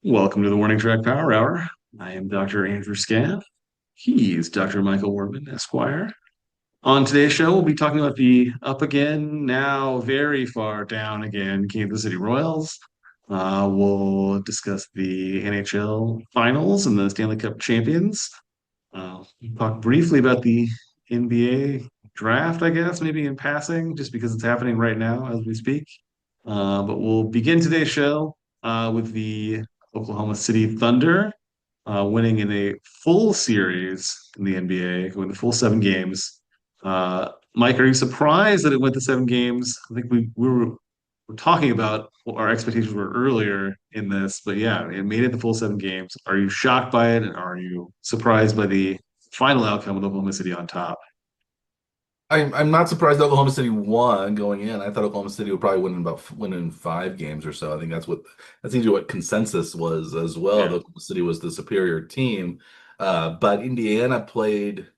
Welcome to the Warning Track Power Hour. I am Dr. Andrew Scaff. He's Dr. Michael Worman, Esquire. On today's show, we'll be talking about the up again, now very far down again, Kansas City Royals. We'll discuss the NHL Finals and the Stanley Cup champions. Talk briefly about the NBA draft, I guess, maybe in passing, just because it's happening right now as we speak. But we'll begin today's show with the Oklahoma City Thunder winning in a full series in the NBA, going the full 7 games. Mike, are you surprised that it went to 7 games? I think we were talking about what our expectations were earlier in this, but yeah, it made it the full 7 games. Are you shocked by it, and are you surprised by the final outcome with Oklahoma City on top? I'm not surprised Oklahoma City won going in. I thought Oklahoma City would probably win in 5 games or so. I think that seems to be what consensus was as well. That Yeah. Oklahoma City was the superior team, but Indiana played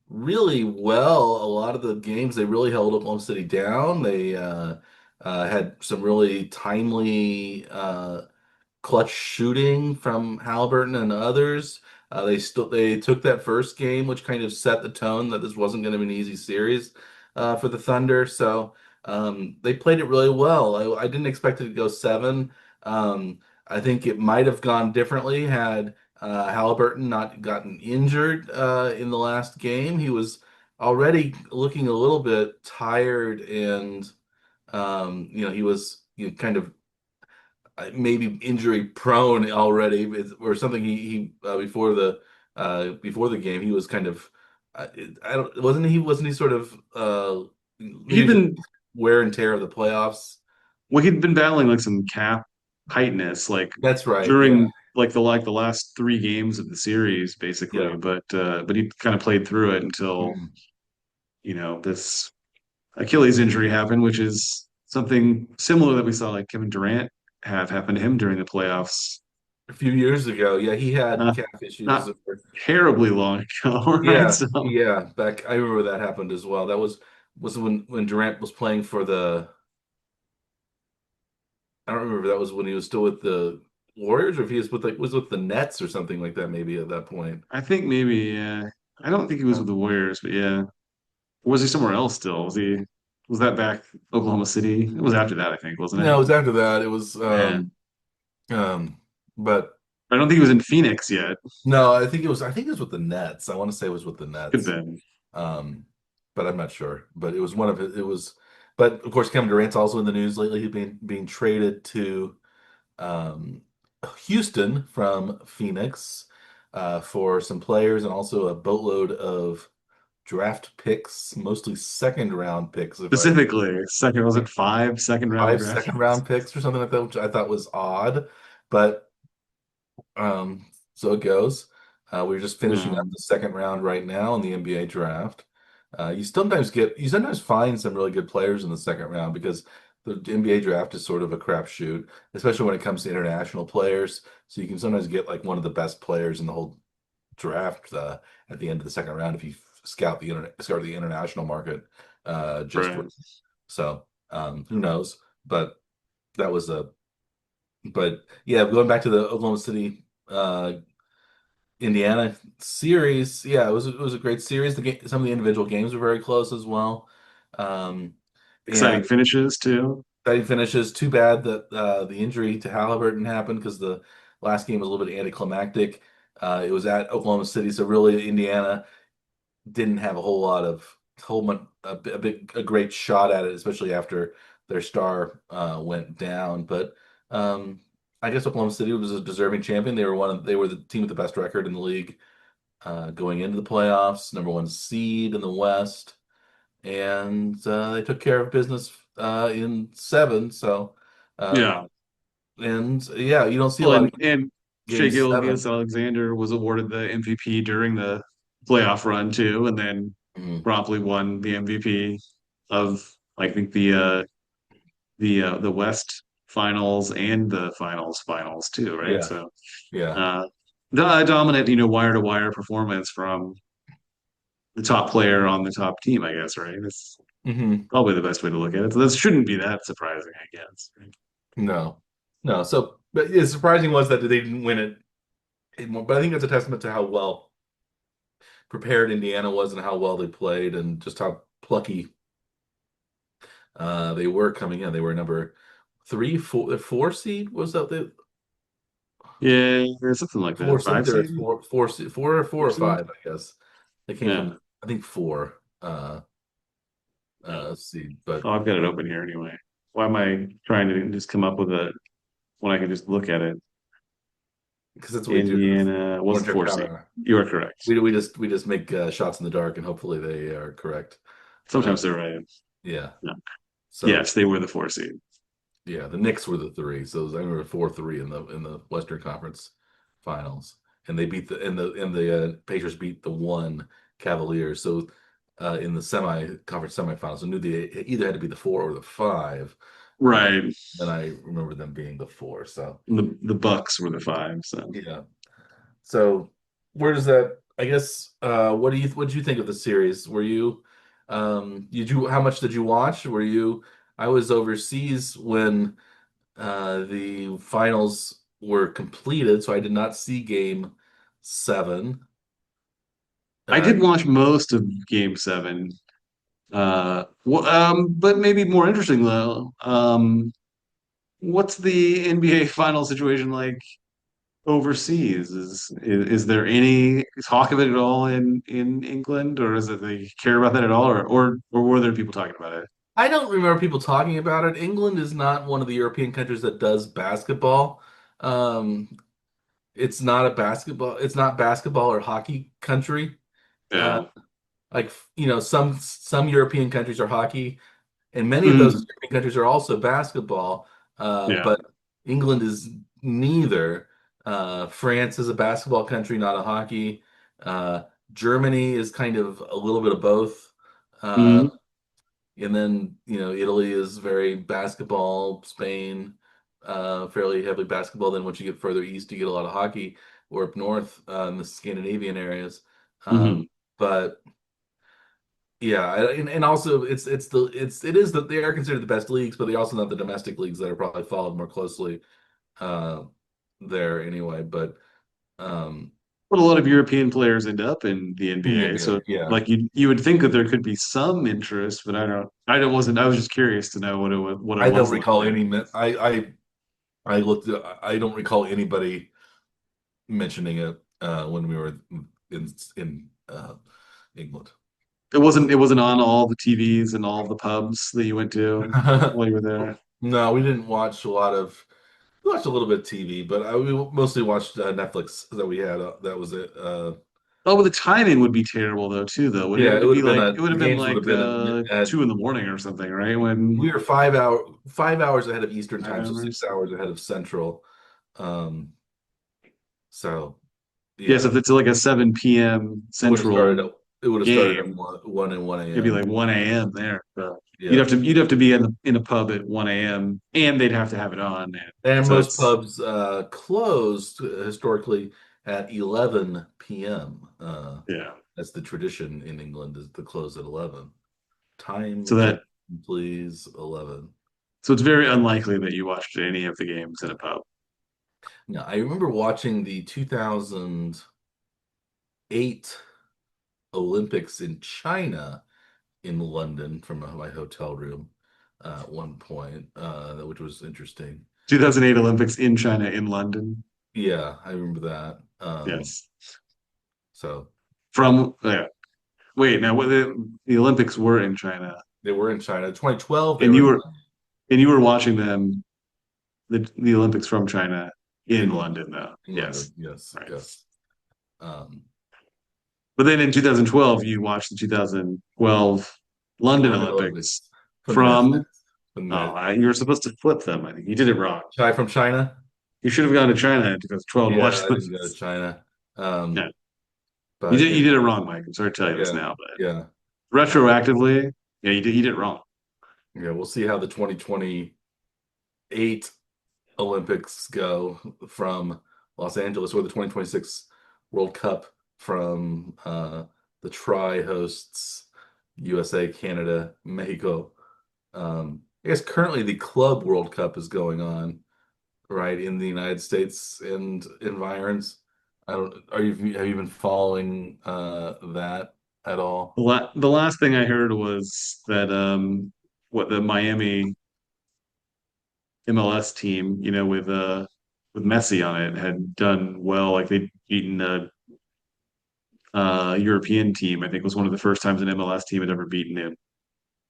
really well. A lot of the games they really held Oklahoma City down. They had some really timely clutch shooting from Haliburton and others. They took that first game, which kind of set the tone that this wasn't going to be an easy series for the Thunder. So they played it really well. I didn't expect it to go 7. I think it might have gone differently had Haliburton not gotten injured in the last game. He was already looking a little bit tired, and he was kind of maybe injury prone already or something. He before the game he was kind of I don't wasn't he sort of He'd maybe just been wear and tear of the playoffs. he'd been battling like some cap tightness like That's right. Yeah. during like the last 3 games of the series basically, Yeah. but he kind of played through it until Mhm. this Achilles injury happened, which is something similar that we saw like Kevin Durant have happened to him during the playoffs. A few years ago, yeah, he had Uh, calf issues. Not terribly long ago, right? Yeah, So yeah, back I remember that happened as well. That was when Durant was playing for the I don't remember if that was when he was still with the Warriors or if he was with the Nets or something like that maybe at that point. I think maybe, yeah. I don't think he was with the Warriors, but yeah. Or was he somewhere else still? Was that back Oklahoma City? It was after that, I think, wasn't No, it? it was after that. It was Yeah. um but I don't think he was in Phoenix yet. no, I think it was with the Nets. I want to say it was with the Could have Nets. been. Um but I'm not sure. But it was one of it was but of course Kevin Durant's also in the news lately. He's being traded to um Houston from Phoenix for some players and also a boatload of draft picks, mostly second round picks, if I Specifically, second, was it 5 second round five draft second picks? round picks or something like that, which I thought was odd, but so it goes. We're just finishing Yeah. up the second round right now in the NBA draft. You sometimes find some really good players in the second round because the NBA draft is sort of a crapshoot, especially when it comes to international players. So you can sometimes get like one of the best players in the whole draft at the end of the second round if you scout the international market just Right. so who knows? But that was a but yeah, going back to the Oklahoma City Indiana series, yeah, it was a great series. Some of the individual games were very close as well. Um, Exciting and finishes too. exciting finishes. Too bad that the injury to Halliburton happened because the last game was a little bit anticlimactic. It was at Oklahoma City, so really Indiana didn't have a whole lot of whole much a great shot at it, especially after their star went down. But I guess Oklahoma City was a deserving champion. They were the team with the best record in the league going into the playoffs, number one seed in the West, and they took care of business in 7. So um, Yeah. and yeah, you don't see a Well, lot of and Shea game 7. Gilgeous-Alexander was awarded the MVP during the playoff run too, and then Mhm. promptly won the MVP of I think the West Finals and the Finals too, right? Yeah, So yeah. uh, the dominant, wire to wire performance from the top player on the top team, I guess, right? That's hmm probably the best way to look at it. So this shouldn't be that surprising, I guess. Right? No, no. So. But yeah, surprising was that they didn't win it. But I think that's a testament to how well prepared Indiana was and how well they played and just how plucky they were coming in. They were number three, four seed. Was that the Yeah, or something like four? that. I think Five they're at seed, four four or seed. five, I guess. They came Yeah. from, I think, four Yeah. seed, but Oh, I've got it open here anyway. Why am I trying to just come up with a when I can just look at it? because that's what we do. Indiana was We're the four power seed. hour. You are correct. We just make shots in the dark, and hopefully they are correct. Uh, Sometimes they're right. yeah. Yeah. So Yes, they were the four seed. yeah, the Knicks were the three. So I remember 4-3 in the Western Conference Finals, and they beat the Pacers beat the one Cavaliers. So in the conference semifinals, I knew they either had to be the four or the five. Uh, Right. then I remember them being the four. So The Bucks were the five. So yeah. So where does that? I guess. What did you think of the series? Were you? How much did you watch? Were you? I was overseas when the finals were completed, so I did not see game seven. I Uh, did watch most of Game Seven. But maybe more interesting though. What's the NBA final situation like overseas? Is there any talk of it at all in England, or is it they care about that at all, or were there people talking about it? I don't remember people talking about it. England is not one of the European countries that does basketball. Um, it's not basketball or hockey country. Uh, Yeah. like some European countries are hockey, and many of those Mhm. European countries are also basketball. Yeah. But England is neither. France is a basketball country, not a hockey. Uh, Germany is kind of a little bit of both. Uh, Mhm. and then, Italy is very basketball, Spain, fairly heavily basketball. Then once you get further east, you get a lot of hockey, or up north, in the Scandinavian areas. Mhm. But yeah, and also it is that they are considered the best leagues, but they're also not the domestic leagues that are probably followed more closely uh, there anyway. But um, But a lot of European players end up in the in the NBA, so NBA, yeah, like you would think that there could be some interest, but I don't wasn't I was just curious to know what it I don't was like recall there. any. I looked. I don't recall anybody mentioning it when we were in England. It wasn't on all the TVs and all the pubs that you went to while you were there. No, we didn't watch a lot of. We watched a little bit of TV, but we mostly watched Netflix that we had. That was it. Oh, but the timing would be terrible though too, though, wouldn't it? Yeah, it It'd would be have been like it would the have been games would like have been at 2 in the morning or something, right? When we were 5 hours ahead of Eastern time, so six hours. hours ahead of Central. Um, so Yes, yeah, if it's like a 7 p.m. it would have started Central at it would have started at game, one and one it'd be a.m. like 1 a.m. there. So Yeah, you'd have to be in a pub at 1 a.m. and they'd have to have it on. And and so most it's pubs closed historically at 11 p.m. yeah. That's the tradition in England is to close at 11. Time So attention, that please. 11. so it's very unlikely that you watched any of the games in a pub. Now, I remember watching the 2008 Olympics in China in London from my hotel room at one point, which was interesting. 2008 Olympics in China in London. Yeah, I remember that. Yes. So From yeah. Wait, now what the Olympics were in China, they were in China. 2012, they and were you in were and you were watching them the Olympics from China in London. London, though. In Yes, London, yes, right. yes. Um, But then in 2012, you watched the 2012 London London Olympics Olympics from from. Netflix. From Oh, Net. you were supposed to flip them. I think you did it wrong. Chai from China? You should have gone to China in 2012 to Yeah, watch I them. didn't go to China. Yeah, you But did. yeah, You did it wrong, Mike. I'm sorry to tell you this yeah, now, but yeah. retroactively, yeah, you did it wrong. Yeah, we'll see how the 2028 Olympics go from Los Angeles or the 2026 World Cup from the tri hosts USA, Canada, Mexico. I guess currently the Club World Cup is going on, right, in the United States and environs. I don't, have you been following that at all? The last thing I heard was that what the Miami MLS team, with Messi on it, had done well. Like they'd beaten a European team. I think it was one of the first times an MLS team had ever beaten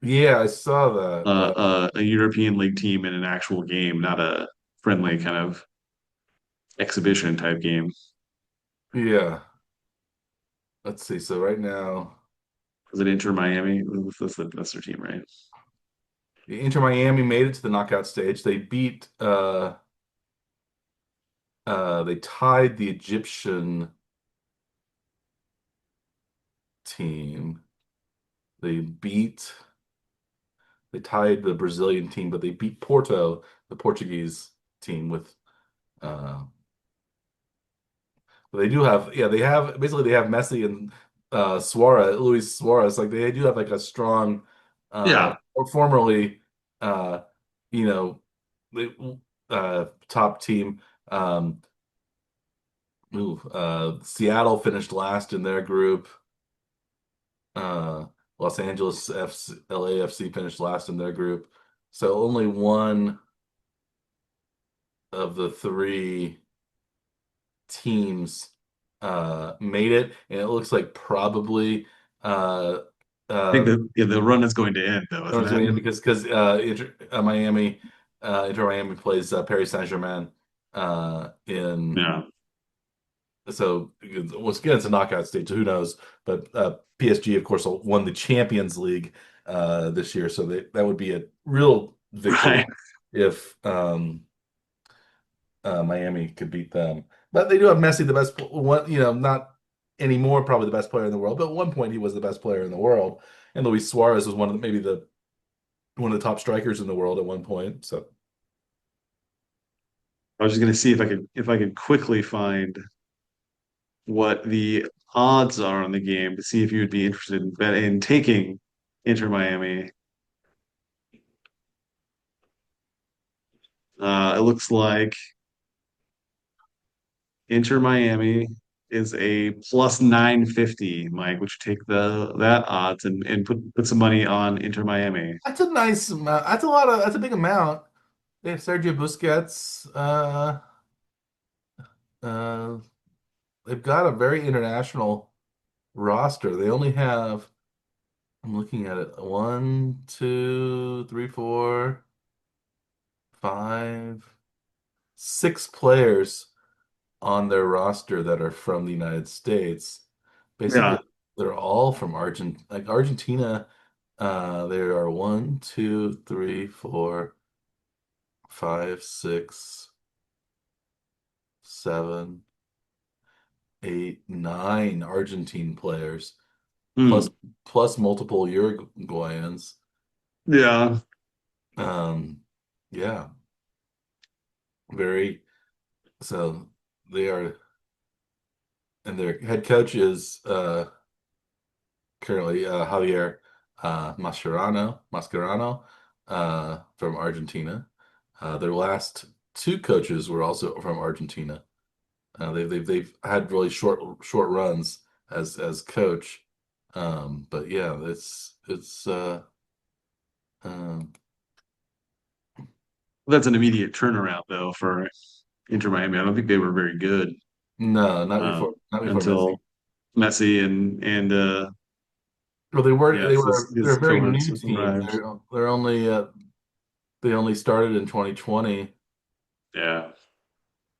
Yeah, I saw that. a European League team in an actual game, not a friendly kind of exhibition type game. Yeah, let's see. So right now, Was it Inter Miami? That's their team, right? Inter Miami made it to the knockout stage. They tied the Egyptian team. They beat they tied the Brazilian team, but they beat Porto, the Portuguese team, with uh they do have, yeah, they have Messi and Luis Suarez. Like they do have like a strong Yeah. or formerly uh you know they, top team. Um Seattle finished last in their group. Uh, Los Angeles FC, LAFC finished last in their group. So only one of the three teams made it, and it looks like probably uh, I think uh, the run is going to end though, isn't it's going to end it? because Inter Miami plays Paris Saint-Germain in Yeah. so once again it's a knockout stage, so who knows? But PSG, of course, won the Champions League this year, so that would be a real victory Right. if Miami could beat them. But they do have Messi, the best one, not anymore, probably the best player in the world, but at one point he was the best player in the world, and Luis Suarez was maybe the one of the top strikers in the world at one point. So I was just gonna see if I could quickly find what the odds are on the game to see if you would be interested in taking Inter Miami. It looks like Inter Miami is a plus 950, Mike. Would you take the that odds and put some money on Inter Miami? that's a nice amount. That's a big amount. They have Sergio Busquets. Uh, they've got a very international roster. They only have, I'm looking at it, one, two, three, four, five, six players on their roster that are from the United States. Basically, Yeah. they're all from Argentina. There are one, two, three, four, five, six, seven, eight, nine Argentine players, plus Hmm. plus multiple Uruguayans. Yeah. Um, yeah, very. So they are, and their head coach is currently Javier Mascherano from Argentina. Their last two coaches were also from Argentina. They've had really short runs as coach, but yeah, it's um, That's an immediate turnaround though for Inter Miami. I don't think they were very good no, not before Messi. until Messi and Well, they weren't. yes, They're his a very cohorts new team. arrived. They're only they only started in 2020. Yeah.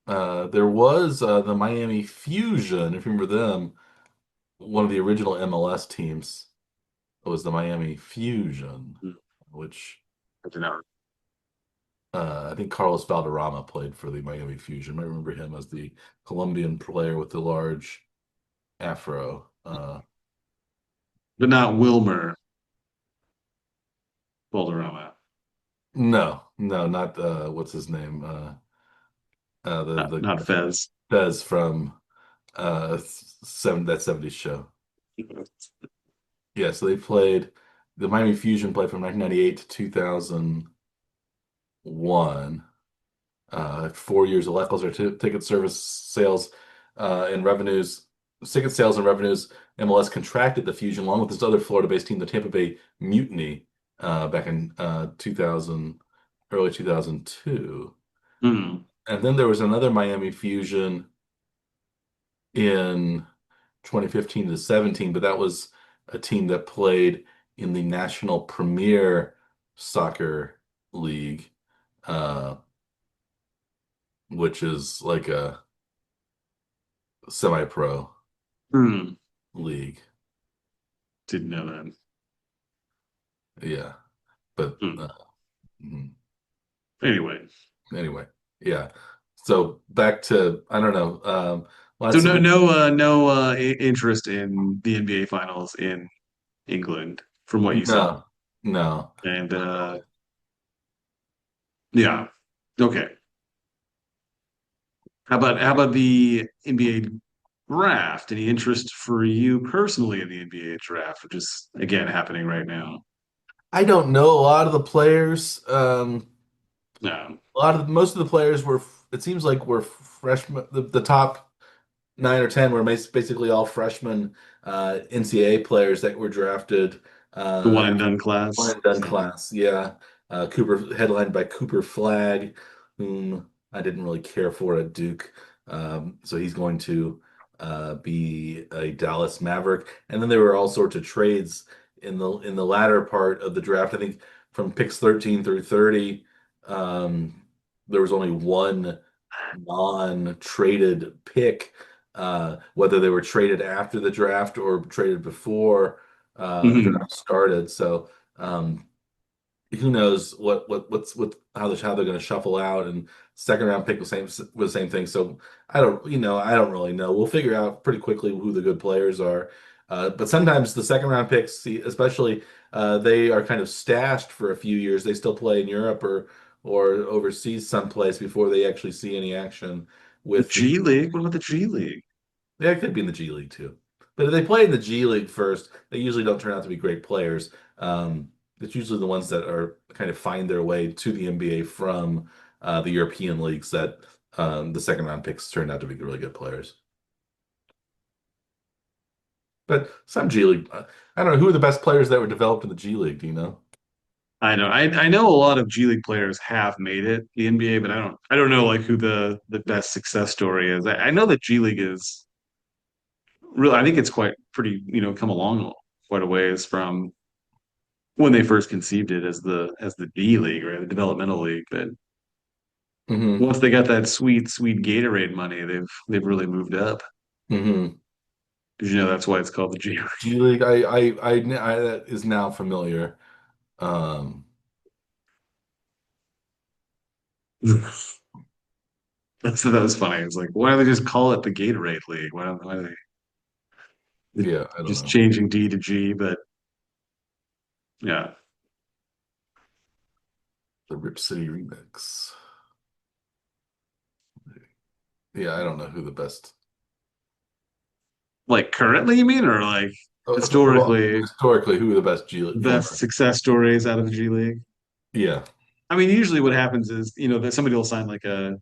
There was the Miami Fusion, if you remember them. One of the original MLS teams was the Miami Fusion, Hmm. which I did not. I think Carlos Valderrama played for the Miami Fusion. I remember him as the Colombian player with the large afro. But not Wilmer Valderrama. No, not what's his name? The Not Fez. Fez from that 70s show. Yeah, so the Miami Fusion played from 1998 to 2001. 4 years of lackluster ticket service sales and revenues, ticket sales and revenues. MLS contracted the Fusion along with this other Florida-based team, the Tampa Bay Mutiny, back in 2000, early 2002. Hmm. And then there was another Miami Fusion in 2015 to 17, but that was a team that played in the National Premier Soccer League, uh, which is like a semi-pro Hmm. league. Didn't know that. Yeah, but Hmm. mhm. Anyway, Anyway, yeah. So back to I don't know. so Lots of no interest in the NBA finals in England from what you saw. no, no. And yeah. Okay. How about the NBA draft? Any interest for you personally in the NBA draft, which is again happening right now? I don't know a lot of the players. No. Most of the players were. It seems like were freshmen. The top 9 or 10 were basically all freshmen, NCAA players that were drafted. The one After and done one class. and done class. Yeah. Cooper headlined by Cooper Flagg, whom I didn't really care for at Duke. So he's going to be a Dallas Maverick. And then there were all sorts of trades in the latter part of the draft. I think from picks 13 through 30, there was only one non-traded pick, whether they were traded after the draft or traded before the Mhm. draft started. So who knows what how they're going to shuffle out, and second round pick was the same thing. So I don't really know. We'll figure out pretty quickly who the good players are. But sometimes the second round picks, especially, they are kind of stashed for a few years. They still play in Europe or overseas someplace before they actually see any action The with the. G League. What about the G League? Yeah, it could be in the G League too. But if they play in the G League first, they usually don't turn out to be great players. It's usually the ones that are kind of find their way to the NBA from the European leagues that the second round picks turned out to be really good players. But some G League, I don't know who are the best players that were developed in the G League. Do you know? I know. I know a lot of G League players have made it the NBA, but I don't know like who the best success story is. I know that G League is really I think it's quite pretty, come along quite a ways from when they first conceived it as the D League, right? The developmental league. But Hmm. once they got that sweet, sweet Gatorade money, they've really moved up. Hmm. Did you know that's why it's called the G G League, that is now familiar. Um, League? That was funny. It's like, why don't they just call it the Gatorade League? Why are they yeah, I don't just know. changing D to G? But yeah, The Rip City remix. Yeah, I don't know who the best. like currently, you mean, or like Well, historically, historically, who are the best G League best former? success stories out of the G League? Yeah. I mean, usually what happens is, that somebody will sign like a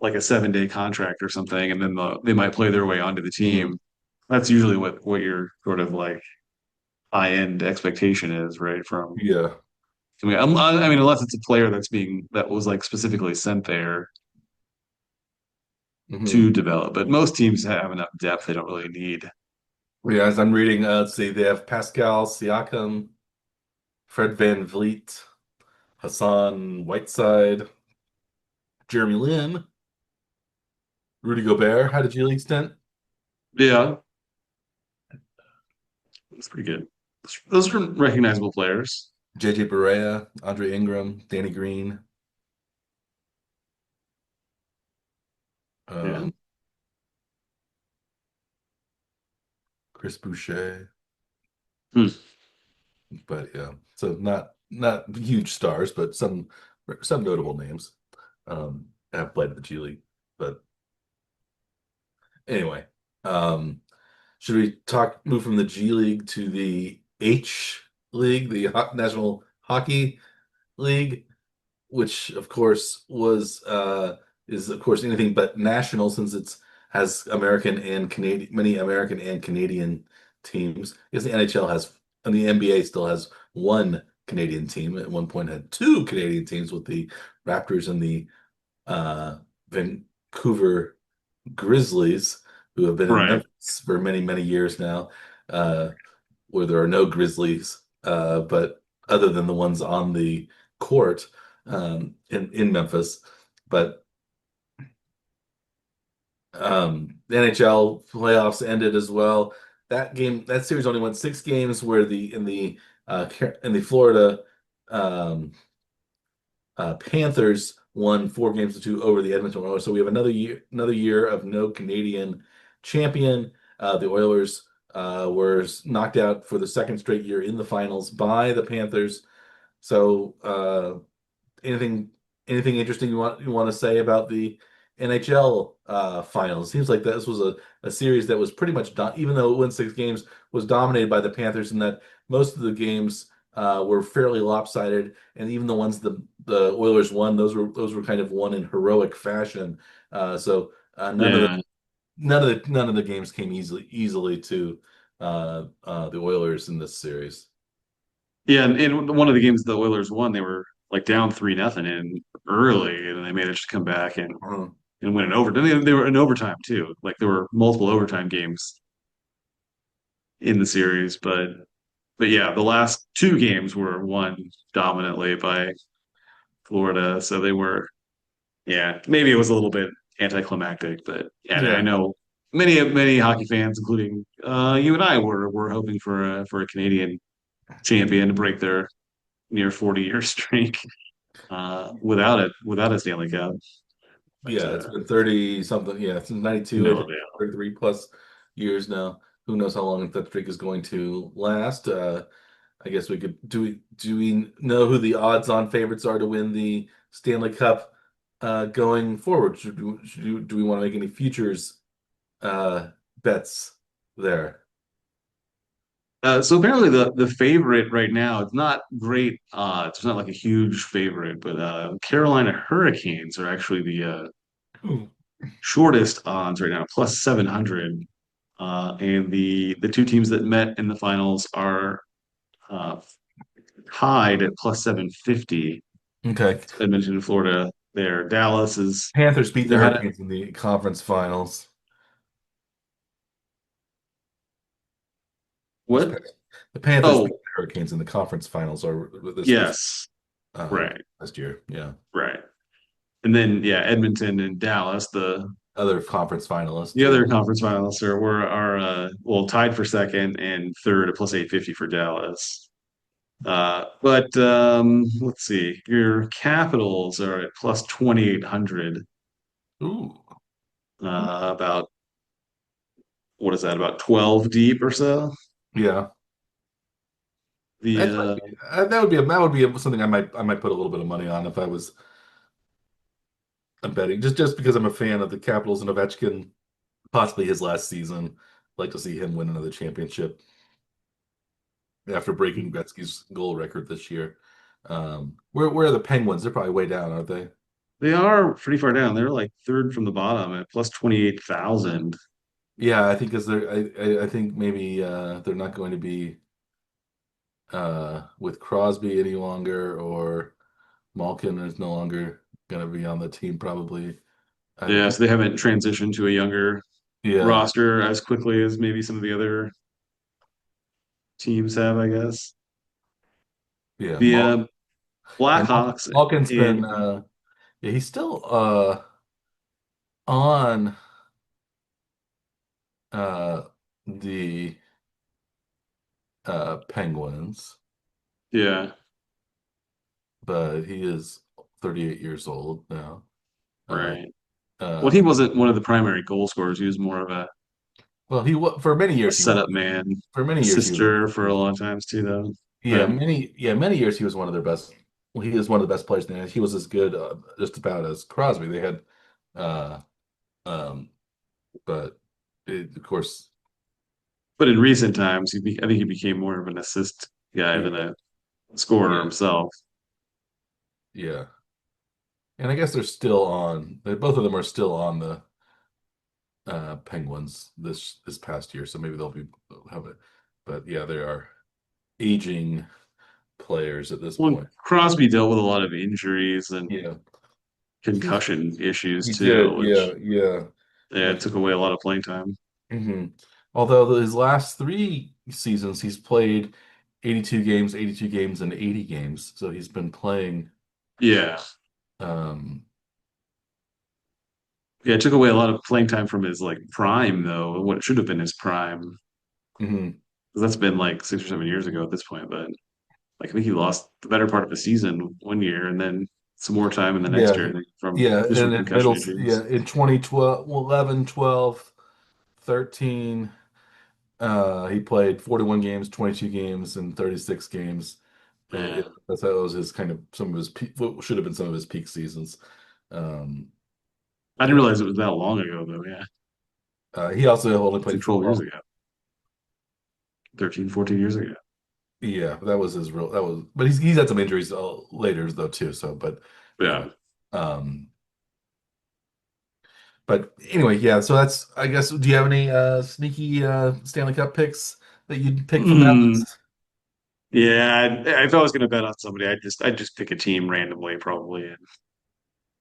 7-day contract or something, and then they might play their way onto the Hmm. team. That's usually what your sort of like high end expectation is, right? Yeah. I mean, unless it's a player that was like specifically sent there Hmm. to develop, but most teams have enough depth they don't really need. Yeah, as I'm reading, let's see, they have Pascal Siakam, Fred Van Vliet, Hassan Whiteside, Jeremy Lin, Rudy Gobert had a G League stint, Yeah, that's pretty good. Those are recognizable players. JJ Barea, Andre Ingram, Danny Green, Yeah. um, Chris Boucher. Hmm. But yeah, so not huge stars, but some notable names have played at the G League. But anyway, um, should we move from the G League to the H League, the National Hockey League? which of course was is of course anything but national since it's has American and Canadian many American and Canadian teams. Because the NHL has and the NBA still has one Canadian team. At one point had two Canadian teams with the Raptors and the Vancouver Grizzlies, who have been in Right. Memphis for many, many years now, uh, where there are no Grizzlies, but other than the ones on the court in Memphis. But the NHL playoffs ended as well. That series only went 6 games, where in the Florida um, Panthers won 4 games to 2 over the Edmonton Oilers. So we have another year of no Canadian champion. The Oilers were knocked out for the second straight year in the finals by the Panthers. So anything interesting you want to say about the NHL finals? It seems like this was a series that was pretty much even though it went 6 games, was dominated by the Panthers, and that most of the games were fairly lopsided, and even the ones the Oilers won, those were kind of won in heroic fashion. So Yeah. none of the games came easily to the Oilers in this series. Yeah, and in one of the games the Oilers won, they were like down 3-0 in early, and they managed to come back Uh, and win in overtime. They were in overtime too. Like there were multiple overtime games in the series, but yeah, the last two games were won dominantly by Florida. So they were, yeah, maybe it was a little bit anticlimactic, but yeah, I yeah. know many hockey fans, including you and I, were hoping for a Canadian champion to break their near 40-year streak without a Stanley Cup. But Yeah, it's been 30 something. Yeah, since 92, I no think avail. 33 plus years now. Who knows how long that streak is going to last? I guess we could do we know who the odds-on favorites are to win the Stanley Cup going forward? Do we want to make any futures bets there? So apparently the favorite right now, it's not great odds. It's not like a huge favorite, but Carolina Hurricanes are actually the Hmm. shortest odds right now, plus 700. And the two teams that met in the finals are uh, tied at plus 750. Okay. It's Edmonton and Florida there. Dallas is Panthers beat the either had Hurricanes in the conference finals this what? past. The Panthers beat Oh, the Hurricanes in the conference finals or this yes. uh Right. last year. Yeah. Right. And then yeah, Edmonton and Dallas, Other conference finalists the other too. conference finalists are well tied for second and third at plus 850 for Dallas. But let's see. Your Capitals are at plus 2800. Ooh, About what is that? About 12 deep or so. yeah. The That might be, that would be something I might put a little bit of money on if I was betting. Just because I'm a fan of the Capitals and Ovechkin, possibly his last season. I'd like to see him win another championship after breaking Gretzky's goal record this year. Where are the Penguins? They're probably way down, aren't they? they are pretty far down. They're like third from the bottom at plus 28,000. Yeah, I think because I think maybe they're not going to be with Crosby any longer, or Malkin is no longer going to be on the team probably. I Yeah, don't. so they haven't transitioned to a younger Yeah, roster as quickly as maybe some of the other teams have, I guess. yeah. The Blackhawks Malkin's been in yeah, he's still on uh the Penguins, yeah, but he is 38 years old now. Uh right. Well, he uh wasn't one of the primary goal scorers. He was more of well, for many a years he was. setup man, For many years assister he for a was lot of times too, though. yeah, But many years he was one of their best. Well, he is one of the best players in the NBA. He was as good just about as Crosby. They had uh um but of course but in recent times, I think he became more of an assist guy than yeah, a scorer yeah, himself. yeah. And I guess they're still on. Both of them are still on the Penguins this past year, so maybe they'll have it. But yeah, they are aging players at this Well, point. Crosby dealt with a lot of injuries and Yeah, he concussion issues he too, did. Yeah, which yeah. yeah, Like, it took away a lot of playing time. hmm Although his last three seasons, he's played 82 games, and 80 games. So he's been playing. Yeah. Um, Yeah, it took away a lot of playing time from his like prime though, what should have been his prime. mhm. 'Cause that's been like 6 or 7 years ago at this point, but like I think he lost the better part of a season one year and then some more time in the next year, Yeah, I think, from yeah, just from and in middle, concussion yeah, issues. in 2012, 11, 12, 13, he played 41 games, 22 games, and 36 games. Yeah. That was his kind of some of his peak, what should have been some of his peak seasons. Um, I didn't yeah, realize it was that long ago though. Yeah. he also only It's like played 12 years football. ago, 13, 14 years ago. Yeah, that was his real. That was, but he's had some injuries later though too. So, yeah, Yeah. um, but anyway, yeah. So that's I guess. Do you have any sneaky Stanley Cup picks that you'd pick from that Mm, list? yeah, if I was going to bet on somebody, I'd just pick a team randomly probably and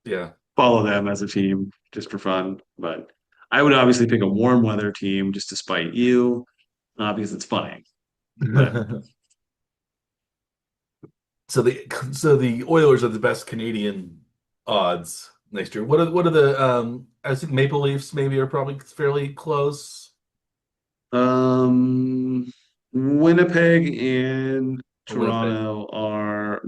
Yeah. follow them as a team just for fun. But I would obviously pick a warm weather team just to spite you, because it's funny. But So the Oilers are the best Canadian odds next year. What are the I think Maple Leafs maybe are probably fairly close. um, Winnipeg and Winnipeg. Toronto are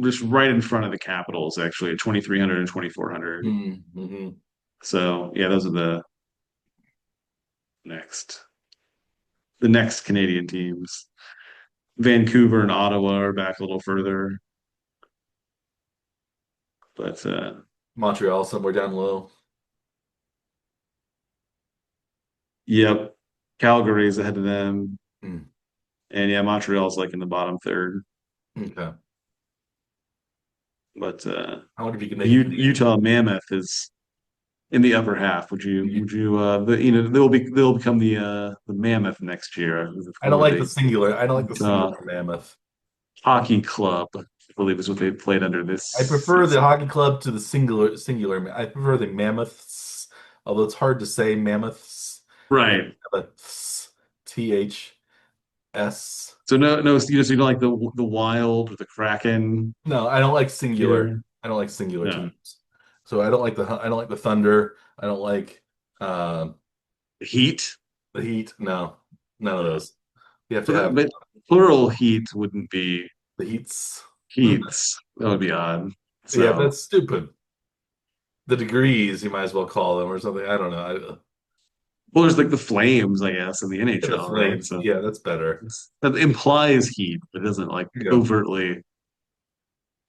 just right in front of the Capitals, actually, at 2,300 and 2,400. Mm-hmm. So yeah, those are next the next Canadian teams. Vancouver and Ottawa are back a little further, but Montreal somewhere down low. yep, Calgary's ahead of them, Mm, and yeah, Montreal's like in the bottom third. okay. But I wonder if you can make a Canadian. Utah Mammoth is in the upper half. They'll become the Mammoth next year. They're I don't former like the the singular. I don't like the Utah singular mammoth. Hockey Club, I believe is what they played under this I prefer the season. hockey club to the singular. I prefer the mammoths, although it's hard to say mammoths. Like Right. mammoths, THS. So no, you don't like the Wild or the Kraken No, I don't like singular. either. I don't like singular Yeah. teams. So I don't like the Thunder. I don't like um, Heat. the Heat. No, none of Yeah. those. You have to have But plural heat wouldn't be the Heats. heats. That would be odd. Yeah, So, that's stupid. The degrees, you might as well call them or something. I don't know. well, there's like the Flames, I guess, in the The NHL, right? Flames. So Yeah, that's better. that implies heat, but doesn't like Yeah. overtly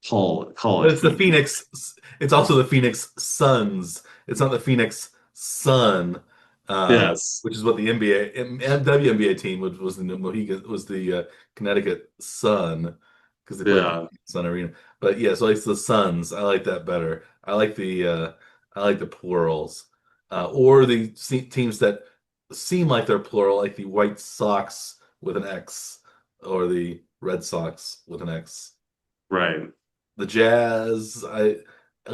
call But it it's the heat. Phoenix. It's also the Phoenix Suns. It's not the Phoenix Sun, Yes. which is what the NBA and WNBA team was the Mohegan was the Connecticut Sun because they played in Yeah. Sun Arena. But yeah, so it's the Suns. I like that better. I like the plurals, or the teams that seem like they're plural, like the White Sox with an X, or the Red Sox with an X. Right. The Jazz, at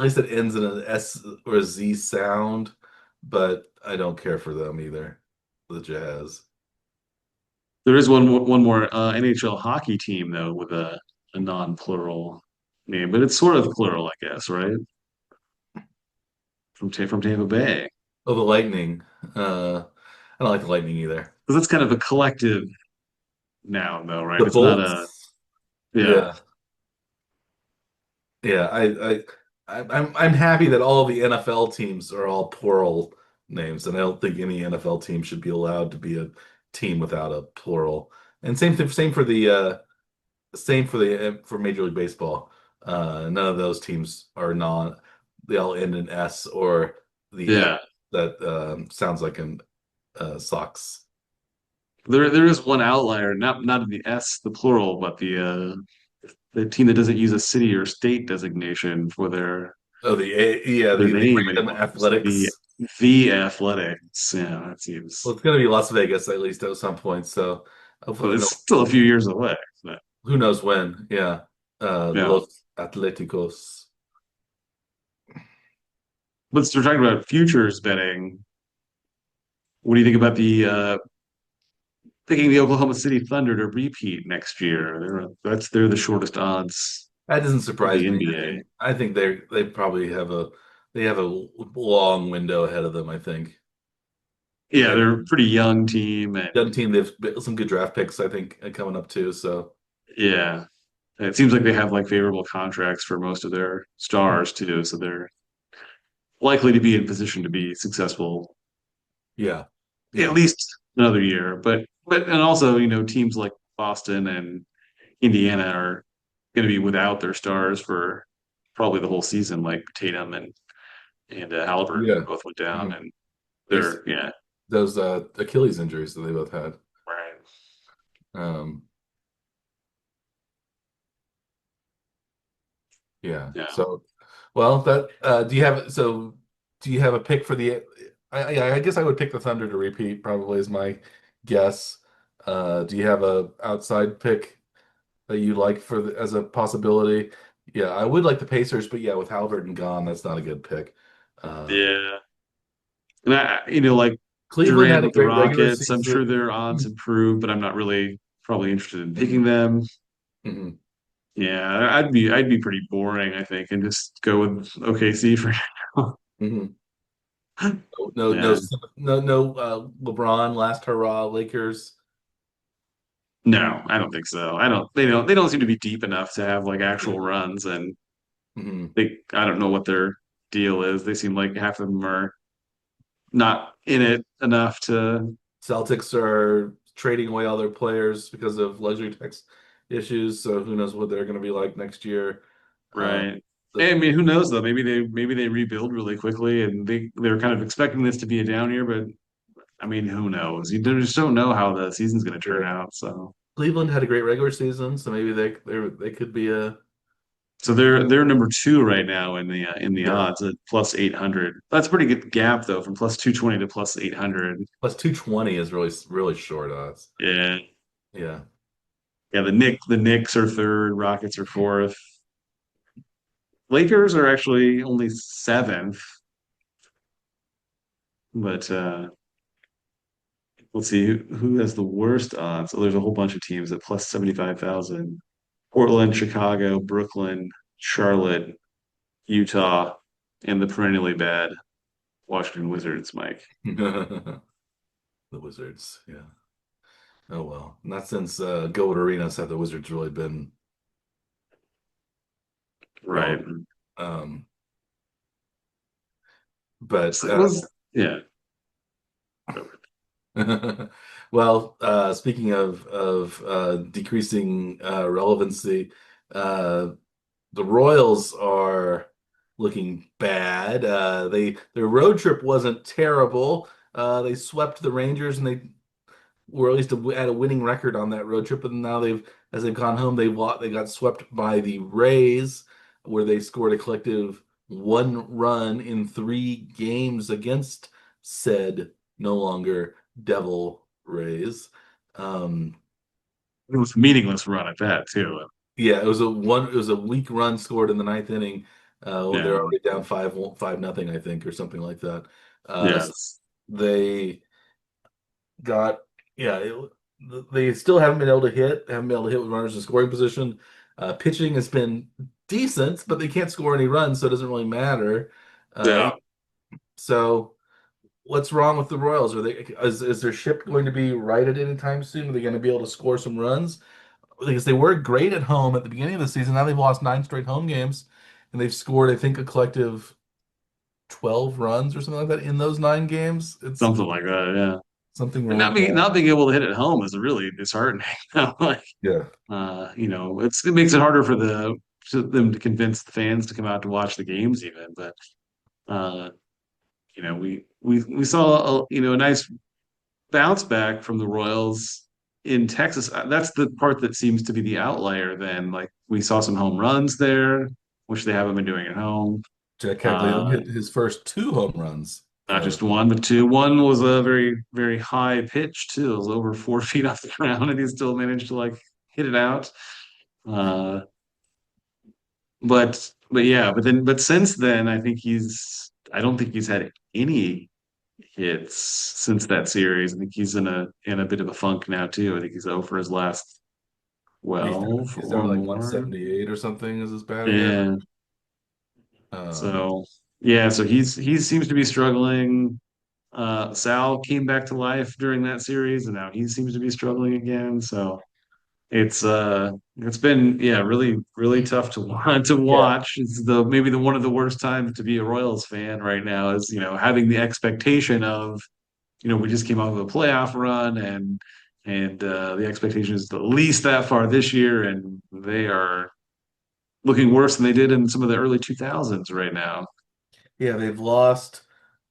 least it ends in an S or a Z sound, but I don't care for them either. The Jazz. There is one more NHL hockey team though with a non-plural name, but it's sort of plural, I guess, right? From Tampa Bay, Oh, the Lightning. I don't like the Lightning either. because that's kind of a collective noun, though, right? The It's not a Bolts. yeah. Yeah, yeah. I'm happy that all the NFL teams are all plural names, and I don't think any NFL team should be allowed to be a team without a plural. And same for for Major League Baseball. None of those teams are non. They all end in S or the F Yeah. that sounds like an Sox. There is one outlier, not in the S, the plural, but the team that doesn't use a city or state designation for their Oh, yeah, Their the name random anymore. It's athletics. the Athletics. Yeah, that Well, seems. it's going to be Las Vegas at least at some point. So Well, hopefully, it's no, still a few years away. But who knows when? Yeah. yeah. Los Atléticos. Let's we're talking about futures betting. What do you think about the picking the Oklahoma City Thunder to repeat next year? They're the shortest odds That doesn't in surprise the me. NBA. I think they probably have a long window ahead of them. I think they Yeah, have they're a pretty young team, a young and team. They've built some good draft picks. I think coming up too. So yeah, it seems like they have like favorable contracts for most of their stars too, so they're likely to be in position to be successful yeah, at yeah, least another year. But and also, teams like Boston and Indiana are going to be without their stars for probably the whole season. Like Tatum and Haliburton yeah. both went down, Mhm. and There's they're yeah, those Achilles injuries that they both had. right, Um, yeah. yeah, So, well, that do you have a pick for the? I guess I would pick the Thunder to repeat. Probably is my guess. Do you have a outside pick that you like as a possibility? Yeah, I would like the Pacers, but yeah, with Halliburton gone, that's not a good pick. Um, yeah. And like Cleveland Durant had a with the great regular Rockets, I'm season. sure their odds improve, but I'm not really probably interested in picking Mhm, them. mhm. Yeah, I'd be pretty boring, I think, and just go with OKC for now. Mhm. No, no, Yeah. no, no. LeBron, last hurrah, Lakers. No, I don't think so. They don't seem to be deep enough to have like actual runs, and Mhm. I don't know what their deal is. They seem like half of them are not in it enough to. Celtics are trading away all their players because of luxury tax issues. So who knows what they're going to be like next year? Uh, Right. the, I mean, who knows though? Maybe they rebuild really quickly, and they're kind of expecting this to be a down year, but I mean, who knows? You just don't know how the season's going to turn yeah. out. Cleveland had a great regular season, so maybe they could be a So they're number two right now in the yeah. odds at plus 800. That's a pretty good gap though, from plus 220 to plus 800. Plus 220 is really short odds. Yeah, Yeah. yeah. The Knicks are third, Rockets are fourth. Lakers are actually only seventh, but let's see who has the worst odds. Oh, there's a whole bunch of teams at plus 75,000. Portland, Chicago, Brooklyn, Charlotte, Utah, and the perennially bad Washington Wizards, Mike. The Wizards. Yeah. Oh well. Not since Goat Arenas have the Wizards really been Right. relevant. Um, but So it was, yeah. well, speaking of decreasing relevancy, uh, the Royals are looking bad. Their road trip wasn't terrible. They swept the Rangers and they were at least at a winning record on that road trip. And now as they've gone home, they got swept by the Rays, where they scored a collective 1 run in 3 games against said no longer Devil Rays. Um, It was a meaningless run at that too. yeah, it was a weak run scored in the ninth inning. They're Yeah. already down 5-0, I think, or something like that. So Yes. they got yeah, they still haven't been able to hit with runners in scoring position. Pitching has been decent, but they can't score any runs, so it doesn't really matter. Uh, Yeah. so what's wrong with the Royals? Is their ship going to be righted anytime soon? Are they going to be able to score some runs? Because they were great at home at the beginning of the season. Now they've lost 9 straight home games, and they've scored, I think, a collective 12 runs or something like that in those 9 games. It's Something like that. Yeah. something And really not bad. being able to hit at home is really disheartening. Like, Yeah. it makes it harder for them to convince the fans to come out to watch the games even. But uh, we saw a nice bounce back from the Royals in Texas. That's the part that seems to be the outlier then. Like we saw some home runs there, which they haven't been doing at home. Jack Caglianone Uh, hit his first two home runs. Not just one, but two. One was a very, very high pitch too. It was over 4 feet off the ground, and he still managed to like hit it out. Uh, but since then, I don't think he's had any hits since that series. I think he's in a bit of a funk now too. I think he's over his last He's down, 12 he's down or to like more. 178 or something is his batting average. Yeah. Um, So yeah, so he seems to be struggling. Sal came back to life during that series, and now he seems to be struggling again. So it's been really really tough to want to yeah. watch. It's the maybe the one of the worst times to be a Royals fan right now is having the expectation of we just came off of a playoff run and the expectation is at least that far this year, and they are looking worse than they did in some of the early 2000s right now. Yeah, they've lost.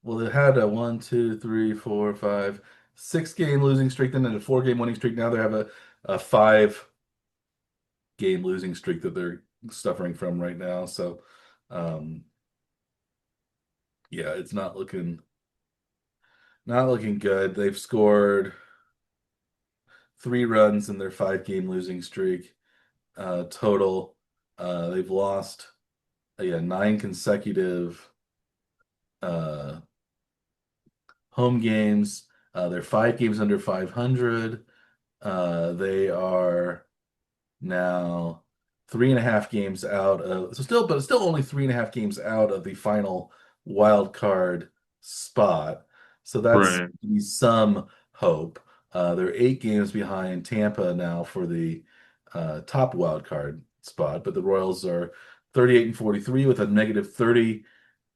Well, they had a one, two, three, four, five, 6 game losing streak, then a 4 game winning streak. Now they have a 5 game losing streak that they're suffering from right now. So, um, yeah, it's not looking good. They've scored 3 runs in their 5 game losing streak total. They've lost 9 consecutive uh, home games. They're 5 games under 500. They are now 3.5 games out of but it's still only 3.5 games out of the final wild card spot. So that's Right. some hope. They're 8 games behind Tampa now for the top wild card spot, but the Royals are 38 and 43 with a negative 30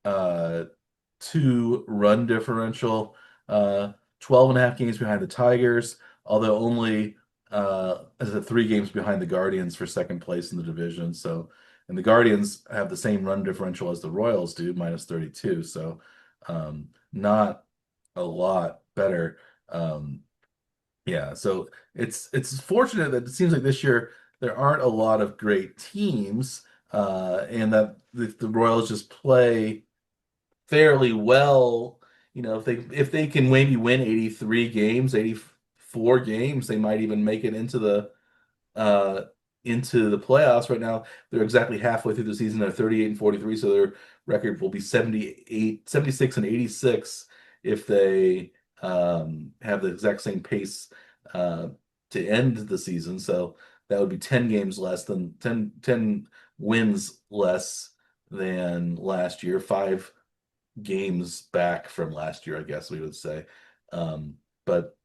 uh, 2 run differential, 12 and a half games behind the Tigers, although only as a 3 games behind the Guardians for second place in the division. So, and the Guardians have the same run differential as the Royals do, minus 32. So, not a lot better. Um, yeah, so it's fortunate that it seems like this year there aren't a lot of great teams, and that the Royals just play fairly well. If they can maybe win 83 games, 84 games, they might even make it uh into the playoffs. Right now, they're exactly halfway through the season. They're 38 and 43, so their record will be 78, 76 and 86 if they have the exact same pace uh to end the season. So that would be 10 games less than 10 wins less than last year, 5 games back from last year, I guess we would say. But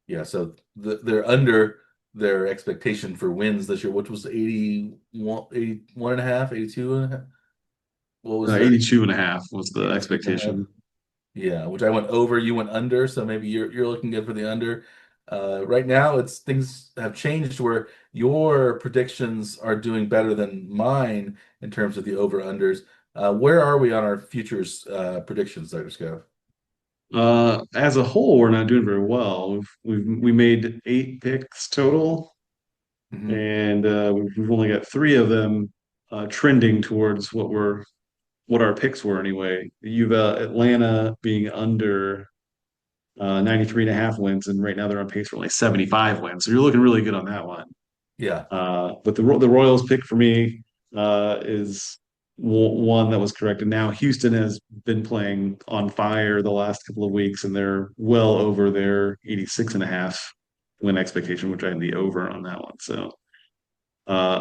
yeah, so they're under their expectation for wins this year, which was 81 and a half, 82 and a half. What was their 82 and a half was the 82 and a half? expectation. Yeah, which I went over, you went under, so maybe you're looking good for the under. Right now, it's things have changed where your predictions are doing better than mine in terms of the over-unders. Where are we on our futures predictions, Dr. Scott? As a whole, we're not doing very well. We made 8 picks total, Hmm. and we've only got 3 of them trending towards what our picks were anyway. You've Atlanta being under 93 and a half wins, and right now they're on pace for only 75 wins. So you're looking really good on that one. Yeah. But the Royals pick for me is one that was correct. And now Houston has been playing on fire the last couple of weeks, and they're well over their 86 and a half win expectation, which I had the over on that one. So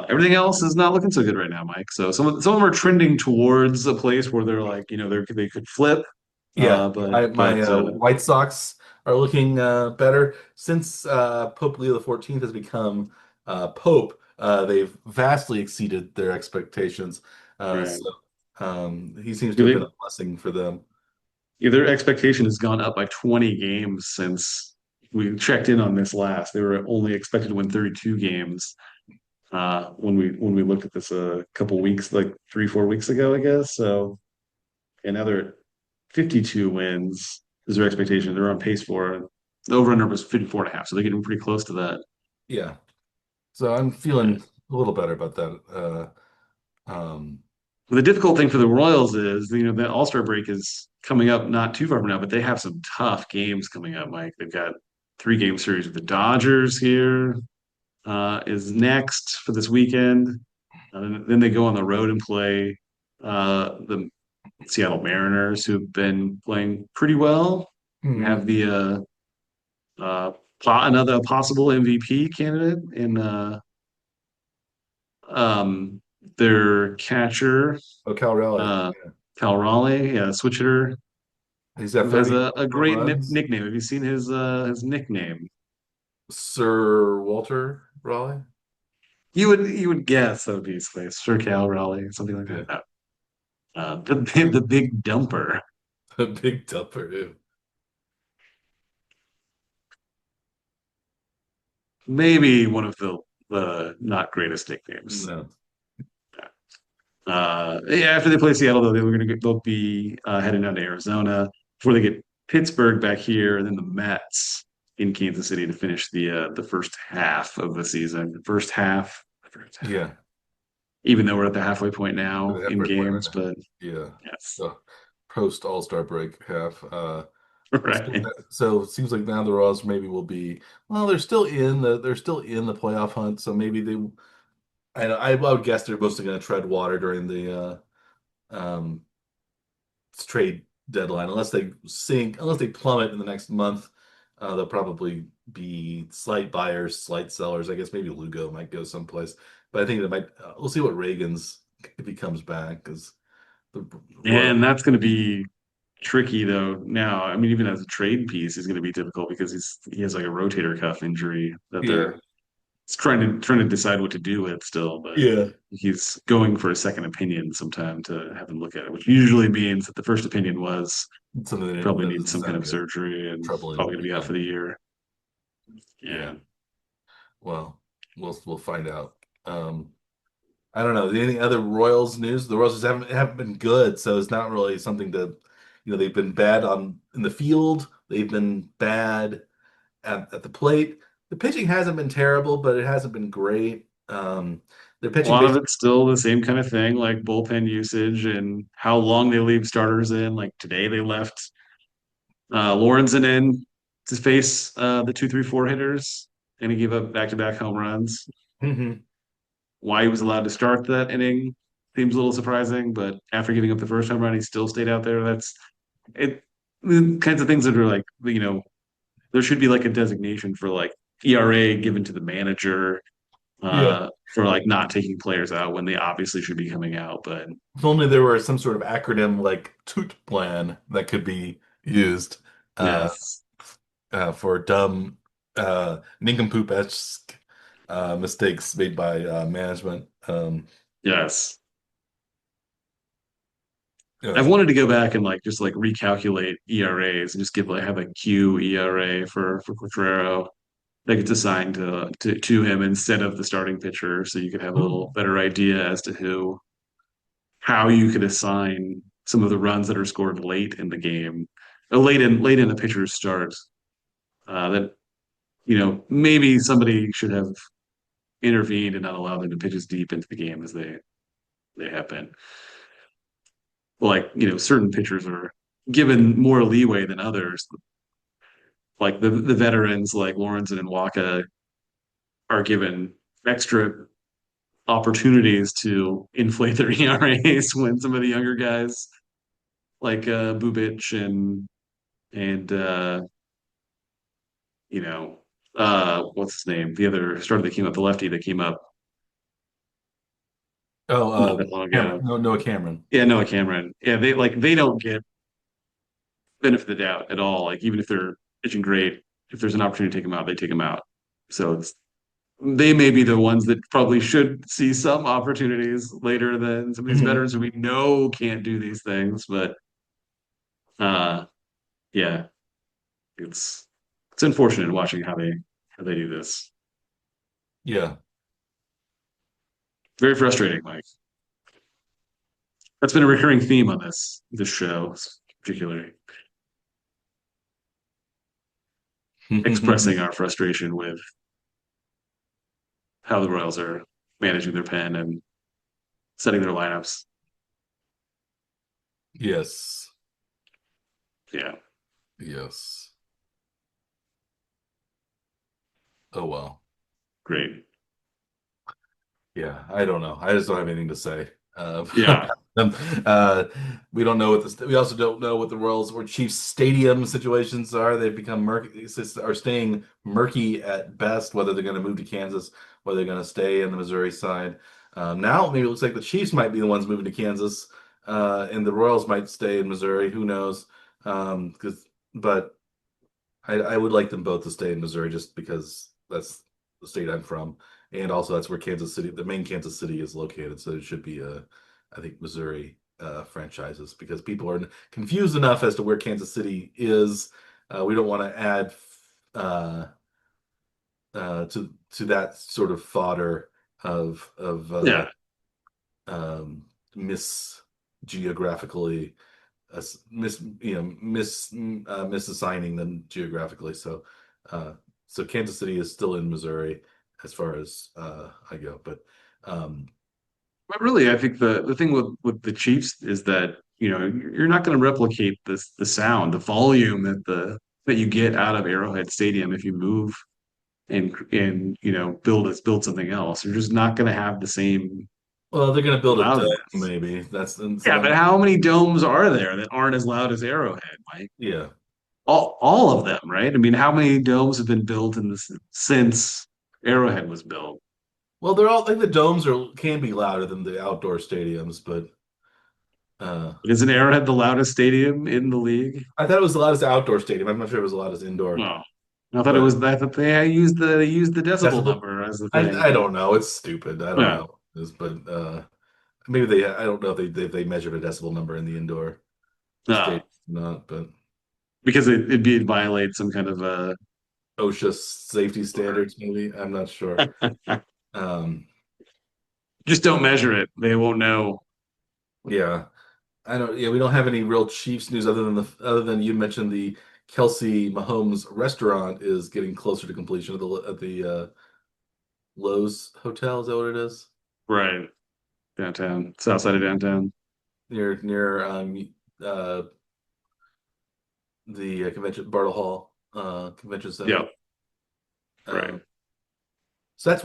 everything else is not looking so good right now, Mike. So some of them are trending towards a place where they're like, they could flip. Yeah, But my White Sox are looking better since Pope Leo XIV has become Pope. They've vastly exceeded their expectations. right. So he seems to Yeah, have been a blessing for them. their expectation has gone up by 20 games since we checked in on this last. They were only expected to win 32 games when we looked at this a couple weeks, like 3, 4 weeks ago, I guess. So and now they're at 52 wins is their expectation. They're on pace for the over under was 54 and a half, so they're getting pretty close to that. Yeah, so I'm Yeah. feeling a little better about that. Um, The difficult thing for the Royals is, that All-Star break is coming up not too far from now, but they have some tough games coming up, Mike. They've got three-game series with the Dodgers here, is next for this weekend. Then they go on the road and play the Seattle Mariners, who've been playing pretty well, and have Mhm. the another possible MVP candidate in um, their catcher, Oh, Cal Raleigh. uh, Cal Raleigh, yeah, switch hitter, He's got who has 30 a home great runs. nickname. Have you seen his nickname? Sir Walter Raleigh. You would guess that would be Sir Cal Raleigh, something like Yeah. that. No. The big dumper. A big dumper. Ew. Maybe one of the not greatest nicknames. No. Yeah, after they play Seattle, though, they'll be heading down to Arizona before they get Pittsburgh back here, and then the Mets in Kansas City to finish the first half of the season. First half. Yeah. Even though we're at the halfway point The now in halfway point right games, now. but Yeah. yes, The post All-Star break half. right. So it seems like now the Royals maybe will be well, they're still in the playoff hunt, so maybe I would guess they're mostly going to tread water during the trade deadline unless they plummet in the next month. They'll probably be slight buyers, slight sellers. I guess maybe Lugo might go someplace, but I think it might. We'll see what Reagan's if he comes back because the Royal. And that's going to be tricky though. Now, I mean, even as a trade piece, is going to be difficult because he has like a rotator cuff injury that Yeah, they're it's trying to decide what to do with still, but yeah. he's going for a second opinion sometime to have him look at it, which usually means that the first opinion was Something probably that needs doesn't some kind sound of good. surgery and Troubling. probably going to be out Yeah, for the year. yeah. Yeah. Well, we'll find out. I don't know. Any other Royals news? The Royals just haven't been good, so it's not really something to, they've been bad on in the field. They've been bad at the plate. The pitching hasn't been terrible, but it hasn't been great. Their A pitching lot of basically. it's still the same kind of thing, like bullpen usage and how long they leave starters in. Like today, they left Lorenzen in to face the 2, 3, 4 hitters, and he gave up back-to-back home runs. Mhm. Why he was allowed to start that inning seems a little surprising, but after giving up the first home run, he still stayed out there. That's it. The kinds of things that are like, there should be like a designation for like ERA given to the manager Yeah. for like not taking players out when they obviously should be coming out. But If only there were some sort of acronym like TOOT plan that could be used uh, yes, for dumb, nincompoop-esque mistakes made by management. yes. I've Uh, wanted to go back and like just like recalculate ERAs and just have a Q ERA for Quatrero that gets assigned to him instead of the starting pitcher, so you could have a little better idea as to how you could assign some of the runs that are scored late in the game, late in the pitcher's start. That maybe somebody should have intervened and not allowed them to pitch as deep into the game as they have been. Like certain pitchers are given more leeway than others. Like the veterans like Lawrence and Waka are given extra opportunities to inflate their ERAs when some of the younger guys like Bubic and you know what's his name? The other starter that came up, the lefty that came up oh, not that long Cameron. ago. No, Noah Cameron. Yeah, Noah Cameron. Yeah, they don't get benefit of the doubt at all. Like even if they're pitching great, if there's an opportunity to take them out, they take them out. So they may be the ones that probably should see some opportunities later than some of these Mhm. veterans who we know can't do these things. But uh, yeah, it's unfortunate watching how they do this. Yeah. Very frustrating, Mike. That's been a recurring theme on this show, particularly expressing our frustration with how the Royals are managing their pen and setting their lineups. Yes. Yeah, Yes. Oh well. great. Yeah, I don't know. I just don't have anything to say. Yeah, About them. Uh, we don't know what the. We also don't know what the Royals or Chiefs stadium situations are. They've become murky. Are staying murky at best. Whether they're going to move to Kansas, whether they're going to stay in the Missouri side. Now maybe it looks like the Chiefs might be the ones moving to Kansas, and the Royals might stay in Missouri. Who knows? But I would like them both to stay in Missouri just because that's the state I'm from, and also that's where Kansas City, the main Kansas City, is located. So it should be I think Missouri franchises because people are confused enough as to where Kansas City is. We don't want to add uh, to that sort of fodder of yeah. mis geographically misassigning them geographically. Uh, so Kansas City is still in Missouri as far as I go. But um, But really, I think the thing with the Chiefs is that you're not going to replicate the sound, the volume that you get out of Arrowhead Stadium if you move and build something else. You're just not going to have the same well, they're going to build a dome, loudness. maybe. That's and Yeah, so but how many domes are there that aren't as loud as Arrowhead, Mike? yeah. All of them, right? I mean, how many domes have been built in this since Arrowhead was built? Well, they're all like the domes are can be louder than the outdoor stadiums, but uh, Isn't Arrowhead the loudest stadium in the league? I thought it was the loudest outdoor stadium. I'm not sure it was the loudest indoor, No. I thought it but was that they used the decibel decibel. number as the thing. I don't know. It's stupid. I don't Yeah. know. It's, but maybe they. I don't know if they measured a decibel number in the indoor No. state or not, but Because it'd violate some kind of OSHA safety standards, maybe. I'm not sure. Um, just don't measure it. They won't know. yeah, I don't. Yeah, we don't have any real Chiefs news other than you mentioned the Kelsey Mahomes restaurant is getting closer to completion at the Lowe's Hotel. Is that what it is? Right. Downtown. South side of downtown. Near uh the convention Bartle Hall convention center. Yep. Right. Um, so that's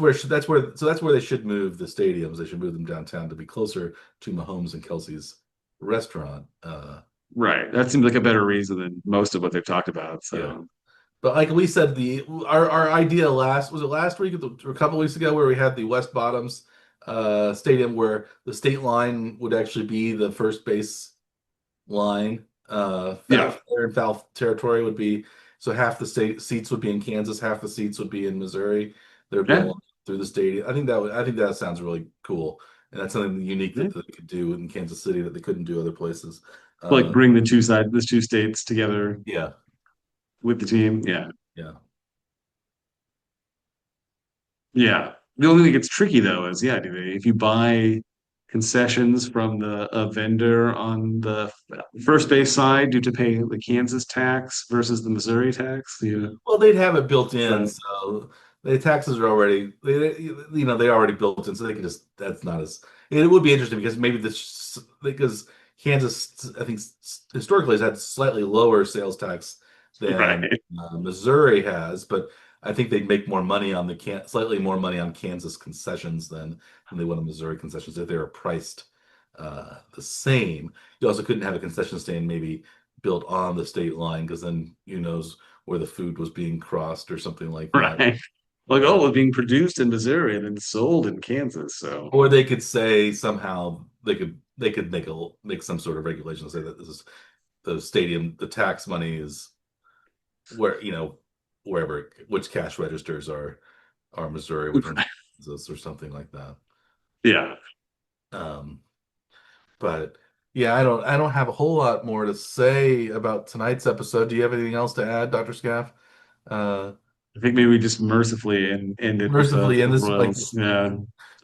where they should move the stadiums. They should move them downtown to be closer to Mahomes and Kelsey's restaurant. Right. That seems like a better reason than most of what they've talked about. Yeah. So But like we said, the our idea last week or a couple weeks ago where we had the West Bottoms stadium where the state line would actually be the first base line. yeah. Fair and foul territory would be so half the state seats would be in Kansas, half the seats would be in Missouri. There would be a Yeah. line through the stadium. I think that sounds really cool, and that's something unique Yeah. that they could do in Kansas City that they couldn't do other places. Like Uh, bring the two states together yeah, with the team. Yeah. yeah. Yeah. The only thing that gets tricky though is if you buy concessions from the a vendor on the first base side, do you have to pay the Kansas tax versus the Missouri tax? Well, they'd have it built in, Right. so the taxes are already they already built in, so they can just that's not as it would be interesting because maybe this because Kansas I think historically has had slightly lower sales tax than Right. Missouri has, but I think they'd make more money on the slightly more money on Kansas concessions than they would on Missouri concessions if they were priced the same. You also couldn't have a concession stand maybe built on the state line because then who knows where the food was being crossed or something like that. Right. Like, Uh, oh, it's being produced in Missouri and then sold in Kansas. So, or they could say somehow they could make some sort of regulation to say that this is the stadium, the tax money is where wherever which cash registers are Missouri, which one's Kansas or something like that. yeah. Um, but yeah, I don't have a whole lot more to say about tonight's episode. Do you have anything else to add, Dr. Scaff? Uh, I think maybe we just mercifully end it with mercifully end the this like Royals. Yeah.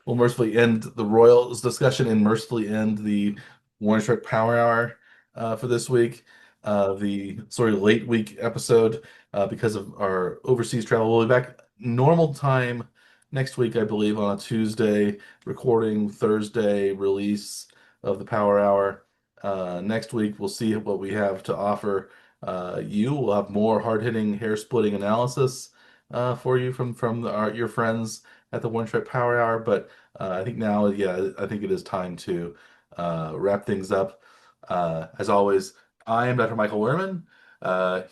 we'll mercifully end the Royals discussion and mercifully end the Warner Shark Power Hour for this week. The late week episode because of our overseas travel. We'll be back normal time next week, I believe, on a Tuesday, recording Thursday release of the Power Hour. Next week, we'll see what we have to offer you. We'll have more hard-hitting, hair-splitting analysis for you from your friends at the One Track Power Hour. But I think now, yeah, I think it is time to wrap things up. As always, I am Dr. Michael Werman.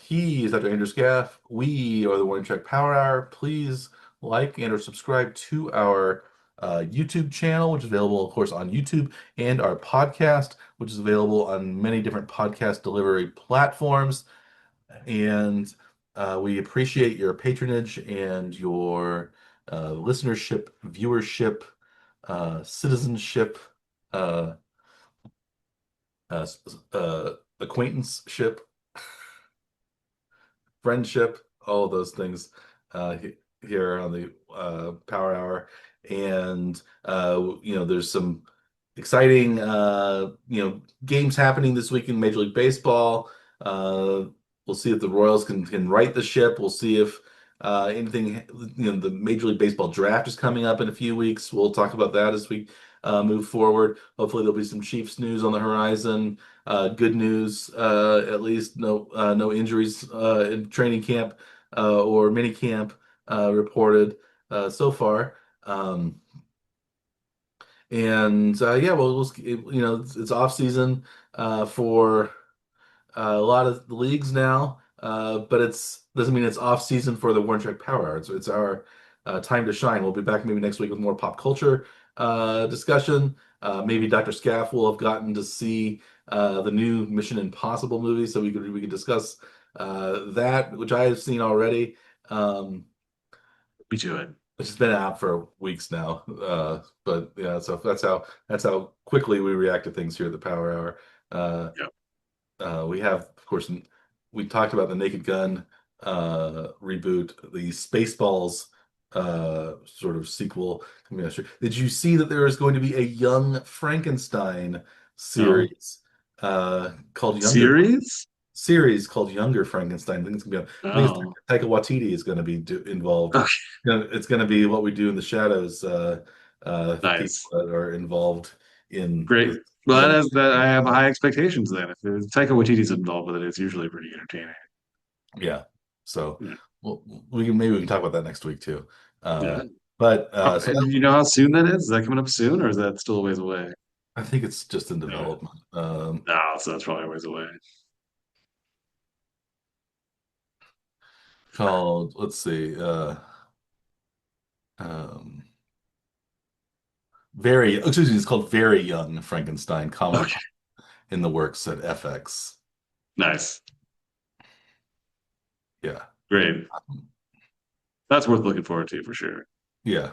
He is Dr. Andrew Scaff. We are the One Track Power Hour. Please like and or subscribe to our YouTube channel, which is available, of course, on YouTube, and our podcast, which is available on many different podcast delivery platforms. And we appreciate your patronage and your listenership, viewership, citizenship, uh, uh, acquaintanceship, friendship, all of those things here on the Power Hour. And there's some exciting games happening this week in Major League Baseball. We'll see if the Royals can right the ship. We'll see if anything, the Major League Baseball draft is coming up in a few weeks. We'll talk about that as we move forward. Hopefully, there'll be some Chiefs news on the horizon. Good news, at least no injuries in training camp or mini camp reported so far. And yeah, well, it's off season for a lot of the leagues now, but it's doesn't mean it's off season for the One Track Power Hour. It's our time to shine. We'll be back maybe next week with more pop culture discussion. Maybe Dr. Scaff will have gotten to see the new Mission Impossible movie, so we could discuss that, which I have seen already. Me to it. Which has been out for weeks now. But yeah, so that's how quickly we react to things here at the Power Hour. Yep. We have, of course, we talked about the Naked Gun reboot, the Spaceballs sort of sequel coming out. Did you see that there is going to be a Young Frankenstein No. series called Younger Series? series called Younger Frankenstein? I think it's gonna be. I think Oh. it's Taika Waititi is going to be involved. Okay. It's going to be what we do in the shadows. People Nice. that are involved in Great. this Well, young. I have high expectations then. If Taika Waititi's involved with it, it's usually pretty entertaining. Yeah. So, Yeah. well, we can talk about that next week too. Yeah. Uh, but Oh, so and do you know how soon that is? Is that coming up soon, or is that still a ways away? I think it's just in Yeah. development. No, so that's probably a ways away. Called, let's see, um, excuse me, it's called Very Young Frankenstein Comedy Okay. in the works at FX. Nice. Yeah. Great. That's worth looking forward to for sure. Yeah.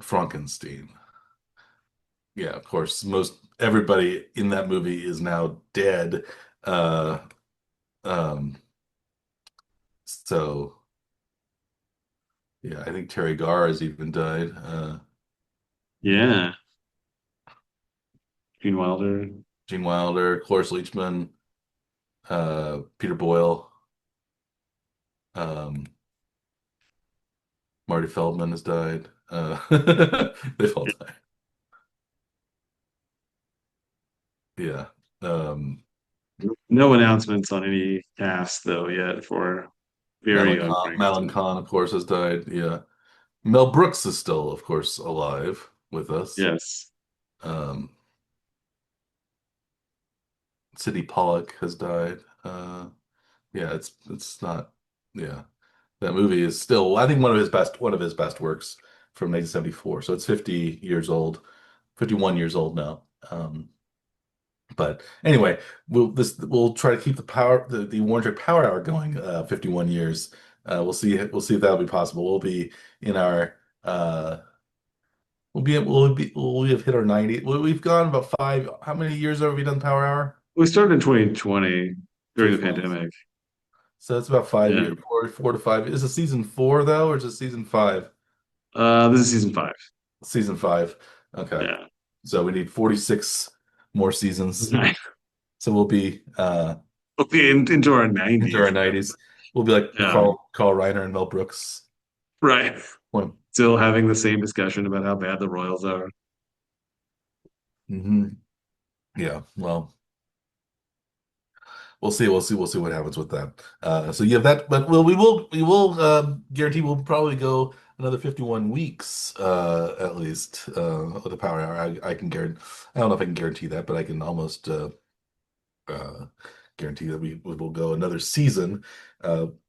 Frankenstein. Yeah, of course, most everybody in that movie is now dead. Uh, um, so yeah, I think Terry Garr has even died. Yeah. Gene Wilder. Gene Wilder, Cloris Leachman, Peter Boyle, um, Marty Feldman has died. They've all died. Yeah. Um, No announcements on any cast though yet for very young Madeline Frankenstein. Kahn, of course, has died. Yeah. Mel Brooks is still, of course, alive with us. Yes. Um, Sidney Pollack has died. Yeah, it's not. Yeah, that movie is still, I think, one of his best works from 1974. So it's 50 years old, 51 years old now. But anyway, we'll try to keep the Warner Power Hour going 51 years. We'll see if that'll be possible. We'll be in our we'll have hit our 90. We've gone about five. How many years have we done Power Hour? We started in 2020 during the 2020. pandemic. So it's about 5 years, Yeah. four to five. Is it season four though, or is it season five? This is season five. Season five. Okay. Yeah. So we need 46 more seasons. Nice. So we'll be Okay, into our into our 90s. 90s. We'll be like Yeah. Carl Reiner and Mel Brooks. Right. When Still having the same discussion about how bad the Royals are. Hmm. Yeah. Well, we'll see what happens with that. So yeah, that, but we will guarantee we'll probably go another 51 weeks at least with the Power Hour. I can guarantee. I don't know if I can guarantee that, but I can almost uh, guarantee that we will go another season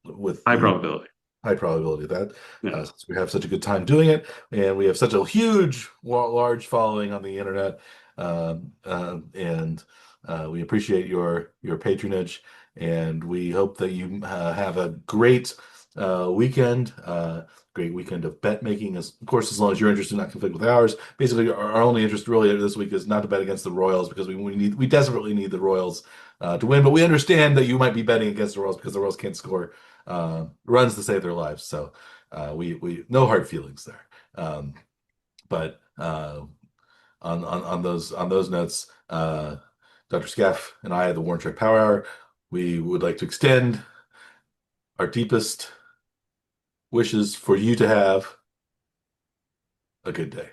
with High the probability. high probability of that, Yeah. since we have such a good time doing it, and we have such a huge, large following on the internet, and we appreciate your patronage, and we hope that you have a weekend, great weekend of bet making. As of course, as long as your interest does not conflict with ours. Basically, our only interest really this week is not to bet against the Royals because we desperately need the Royals to win, but we understand that you might be betting against the Royals because the Royals can't score runs to save their lives. So we no hard feelings there. But on those notes, Dr. Scaff and I at the Warren Trek Power Hour, we would like to extend our deepest wishes for you to have a good day.